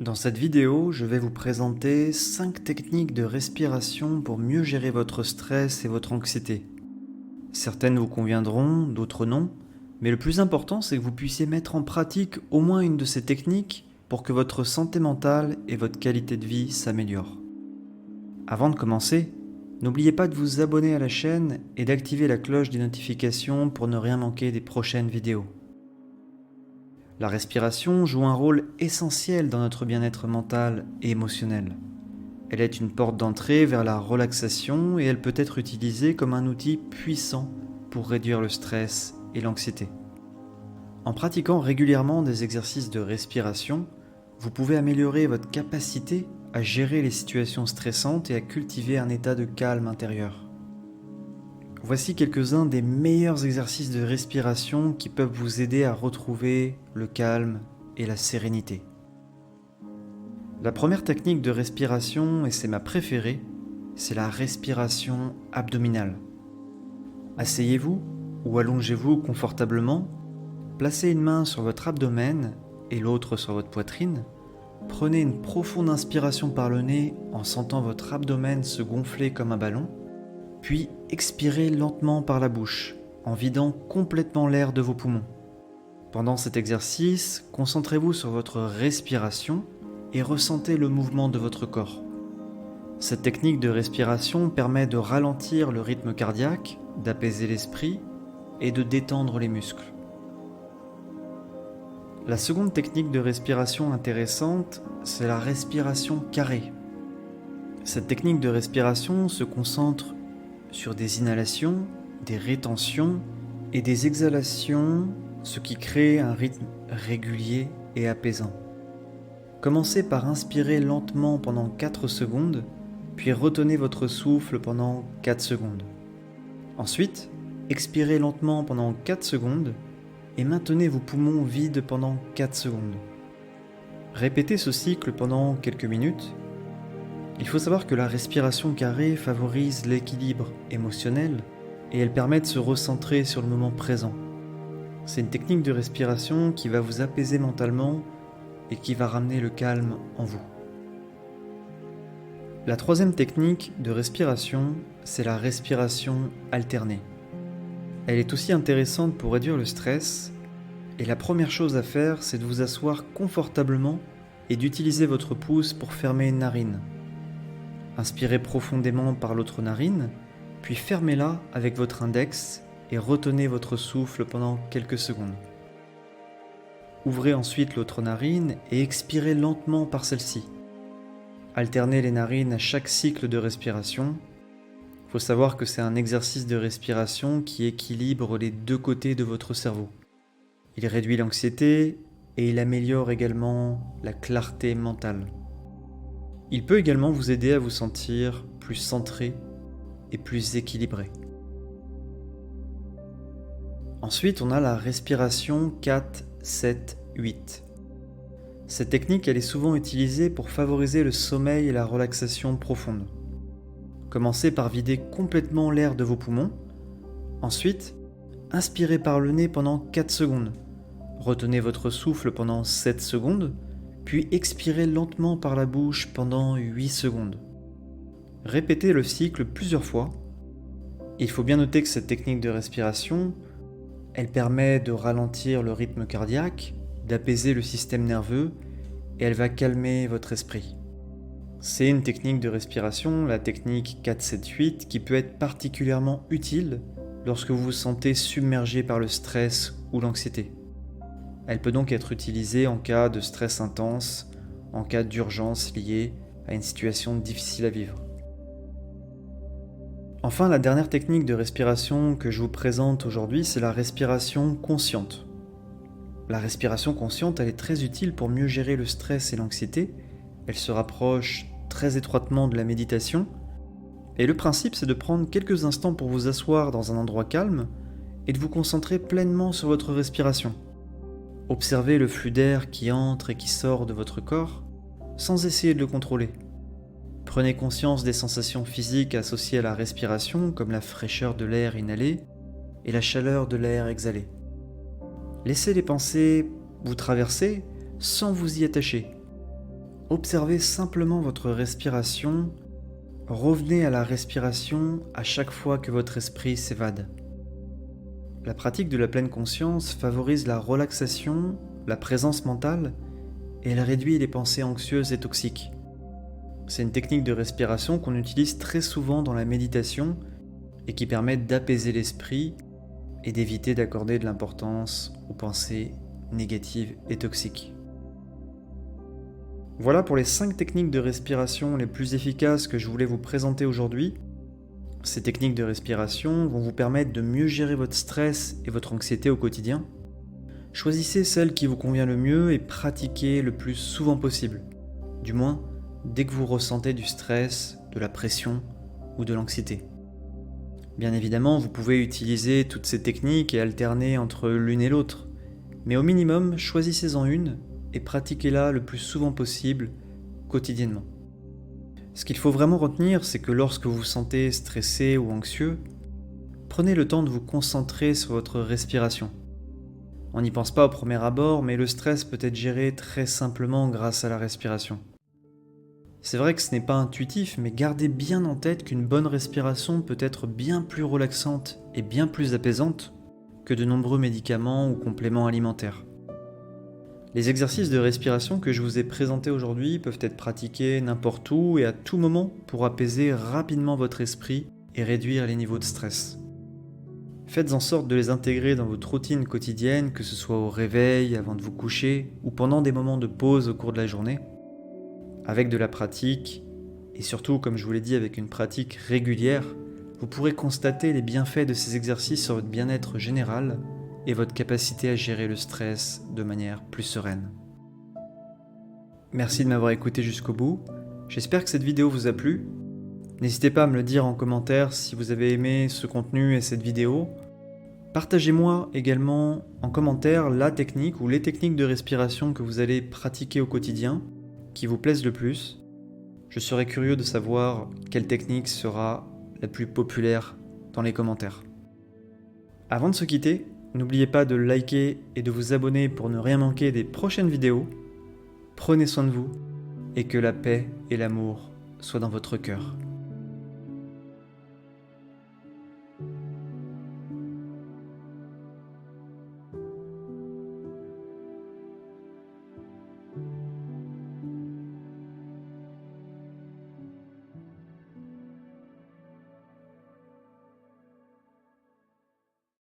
Dans cette vidéo, je vais vous présenter 5 techniques de respiration pour mieux gérer votre stress et votre anxiété. Certaines vous conviendront, d'autres non, mais le plus important c'est que vous puissiez mettre en pratique au moins une de ces techniques pour que votre santé mentale et votre qualité de vie s'améliorent. Avant de commencer, n'oubliez pas de vous abonner à la chaîne et d'activer la cloche des notifications pour ne rien manquer des prochaines vidéos. La respiration joue un rôle essentiel dans notre bien-être mental et émotionnel. Elle est une porte d'entrée vers la relaxation et elle peut être utilisée comme un outil puissant pour réduire le stress et l'anxiété. En pratiquant régulièrement des exercices de respiration, vous pouvez améliorer votre capacité à gérer les situations stressantes et à cultiver un état de calme intérieur. Voici quelques-uns des meilleurs exercices de respiration qui peuvent vous aider à retrouver le calme et la sérénité. La première technique de respiration, et c'est ma préférée, c'est la respiration abdominale. Asseyez-vous ou allongez-vous confortablement, placez une main sur votre abdomen et l'autre sur votre poitrine. Prenez une profonde inspiration par le nez en sentant votre abdomen se gonfler comme un ballon. Puis expirez lentement par la bouche, en vidant complètement l'air de vos poumons. Pendant cet exercice, concentrez-vous sur votre respiration et ressentez le mouvement de votre corps. Cette technique de respiration permet de ralentir le rythme cardiaque, d'apaiser l'esprit et de détendre les muscles. La seconde technique de respiration intéressante, c'est la respiration carrée. Cette technique de respiration se concentre sur des inhalations, des rétentions et des exhalations, ce qui crée un rythme régulier et apaisant. Commencez par inspirer lentement pendant 4 secondes, puis retenez votre souffle pendant 4 secondes. Ensuite, expirez lentement pendant 4 secondes et maintenez vos poumons vides pendant 4 secondes. Répétez ce cycle pendant quelques minutes. Il faut savoir que la respiration carrée favorise l'équilibre émotionnel et elle permet de se recentrer sur le moment présent. C'est une technique de respiration qui va vous apaiser mentalement et qui va ramener le calme en vous. La troisième technique de respiration, c'est la respiration alternée. Elle est aussi intéressante pour réduire le stress et la première chose à faire, c'est de vous asseoir confortablement et d'utiliser votre pouce pour fermer une narine. Inspirez profondément par l'autre narine, puis fermez-la avec votre index et retenez votre souffle pendant quelques secondes. Ouvrez ensuite l'autre narine et expirez lentement par celle-ci. Alternez les narines à chaque cycle de respiration. Il faut savoir que c'est un exercice de respiration qui équilibre les deux côtés de votre cerveau. Il réduit l'anxiété et il améliore également la clarté mentale. Il peut également vous aider à vous sentir plus centré et plus équilibré. Ensuite, on a la respiration 4-7-8. Cette technique, elle est souvent utilisée pour favoriser le sommeil et la relaxation profonde. Commencez par vider complètement l'air de vos poumons. Ensuite, inspirez par le nez pendant 4 secondes. Retenez votre souffle pendant 7 secondes. Puis expirez lentement par la bouche pendant 8 secondes. Répétez le cycle plusieurs fois. Il faut bien noter que cette technique de respiration, elle permet de ralentir le rythme cardiaque, d'apaiser le système nerveux et elle va calmer votre esprit. C'est une technique de respiration, la technique 4-7-8, qui peut être particulièrement utile lorsque vous vous sentez submergé par le stress ou l'anxiété. Elle peut donc être utilisée en cas de stress intense, en cas d'urgence liée à une situation difficile à vivre. Enfin, la dernière technique de respiration que je vous présente aujourd'hui, c'est la respiration consciente. La respiration consciente, elle est très utile pour mieux gérer le stress et l'anxiété. Elle se rapproche très étroitement de la méditation. Et le principe, c'est de prendre quelques instants pour vous asseoir dans un endroit calme et de vous concentrer pleinement sur votre respiration. Observez le flux d'air qui entre et qui sort de votre corps, sans essayer de le contrôler. Prenez conscience des sensations physiques associées à la respiration, comme la fraîcheur de l'air inhalé et la chaleur de l'air exhalé. Laissez les pensées vous traverser sans vous y attacher. Observez simplement votre respiration. Revenez à la respiration à chaque fois que votre esprit s'évade. La pratique de la pleine conscience favorise la relaxation, la présence mentale, et elle réduit les pensées anxieuses et toxiques. C'est une technique de respiration qu'on utilise très souvent dans la méditation et qui permet d'apaiser l'esprit et d'éviter d'accorder de l'importance aux pensées négatives et toxiques. Voilà pour les 5 techniques de respiration les plus efficaces que je voulais vous présenter aujourd'hui. Ces techniques de respiration vont vous permettre de mieux gérer votre stress et votre anxiété au quotidien. Choisissez celle qui vous convient le mieux et pratiquez le plus souvent possible. Du moins, dès que vous ressentez du stress, de la pression ou de l'anxiété. Bien évidemment, vous pouvez utiliser toutes ces techniques et alterner entre l'une et l'autre. Mais au minimum, choisissez-en une et pratiquez-la le plus souvent possible, quotidiennement. Ce qu'il faut vraiment retenir, c'est que lorsque vous vous sentez stressé ou anxieux, prenez le temps de vous concentrer sur votre respiration. On n'y pense pas au premier abord, mais le stress peut être géré très simplement grâce à la respiration. C'est vrai que ce n'est pas intuitif, mais gardez bien en tête qu'une bonne respiration peut être bien plus relaxante et bien plus apaisante que de nombreux médicaments ou compléments alimentaires. Les exercices de respiration que je vous ai présentés aujourd'hui peuvent être pratiqués n'importe où et à tout moment pour apaiser rapidement votre esprit et réduire les niveaux de stress. Faites en sorte de les intégrer dans votre routine quotidienne, que ce soit au réveil, avant de vous coucher ou pendant des moments de pause au cours de la journée. Avec de la pratique, et surtout, comme je vous l'ai dit, avec une pratique régulière, vous pourrez constater les bienfaits de ces exercices sur votre bien-être général et votre capacité à gérer le stress de manière plus sereine. Merci de m'avoir écouté jusqu'au bout. J'espère que cette vidéo vous a plu. N'hésitez pas à me le dire en commentaire si vous avez aimé ce contenu et cette vidéo. Partagez-moi également en commentaire la technique ou les techniques de respiration que vous allez pratiquer au quotidien, qui vous plaisent le plus. Je serais curieux de savoir quelle technique sera la plus populaire dans les commentaires. Avant de se quitter, n'oubliez pas de liker et de vous abonner pour ne rien manquer des prochaines vidéos. Prenez soin de vous et que la paix et l'amour soient dans votre cœur.